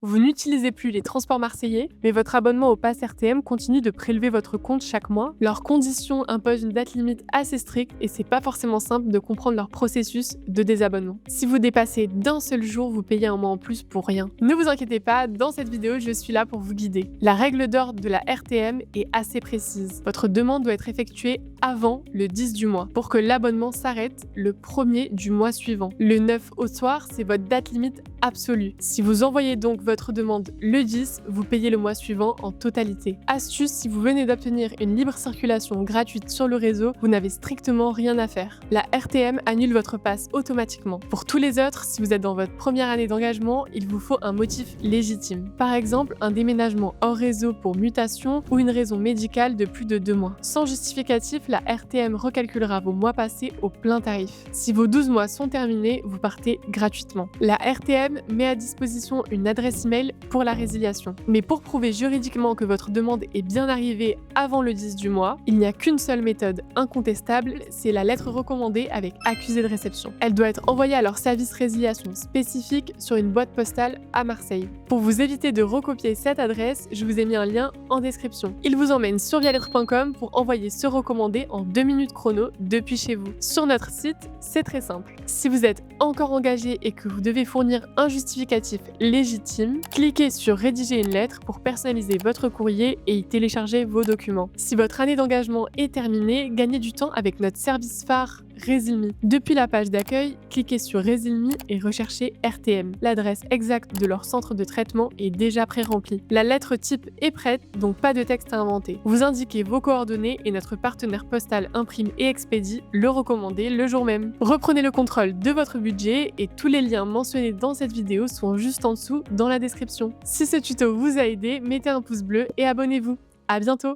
Vous n'utilisez plus les transports marseillais, mais votre abonnement au pass RTM continue de prélever votre compte chaque mois. Leurs conditions imposent une date limite assez stricte et c'est pas forcément simple de comprendre leur processus de désabonnement. Si vous dépassez d'un seul jour, vous payez un mois en plus pour rien. Ne vous inquiétez pas, dans cette vidéo, je suis là pour vous guider. La règle d'or de la RTM est assez précise. Votre demande doit être effectuée avant le 10 du mois pour que l'abonnement s'arrête le 1er du mois suivant. Le 9 au soir, c'est votre date limite absolue. Si vous envoyez donc votre demande le 10, vous payez le mois suivant en totalité. Astuce, si vous venez d'obtenir une libre circulation gratuite sur le réseau, vous n'avez strictement rien à faire. La RTM annule votre pass automatiquement. Pour tous les autres, si vous êtes dans votre première année d'engagement, il vous faut un motif légitime. Par exemple, un déménagement hors réseau pour mutation ou une raison médicale de plus de 2 mois. Sans justificatif, la RTM recalculera vos mois passés au plein tarif. Si vos 12 mois sont terminés, vous partez gratuitement. La RTM met à disposition une adresse email pour la résiliation. Mais pour prouver juridiquement que votre demande est bien arrivée avant le 10 du mois, il n'y a qu'une seule méthode incontestable, c'est la lettre recommandée avec accusé de réception. Elle doit être envoyée à leur service résiliation spécifique sur une boîte postale à Marseille. Pour vous éviter de recopier cette adresse, je vous ai mis un lien en description. Il vous emmène sur vialettre.com pour envoyer ce recommandé en 2 minutes chrono depuis chez vous. Sur notre site, c'est très simple. Si vous êtes encore engagé et que vous devez fournir un justificatif légitime, cliquez sur rédiger une lettre pour personnaliser votre courrier et y télécharger vos documents. Si votre année d'engagement est terminée, gagnez du temps avec notre service phare Résilmi. Depuis la page d'accueil, cliquez sur Résilmi et recherchez RTM. L'adresse exacte de leur centre de traitement est déjà pré-remplie. La lettre type est prête, donc pas de texte à inventer. Vous indiquez vos coordonnées et notre partenaire postal imprime et expédie le recommandé le jour même. Reprenez le contrôle de votre budget et tous les liens mentionnés dans cette vidéo sont juste en dessous dans la description. Si ce tuto vous a aidé, mettez un pouce bleu et abonnez-vous. À bientôt!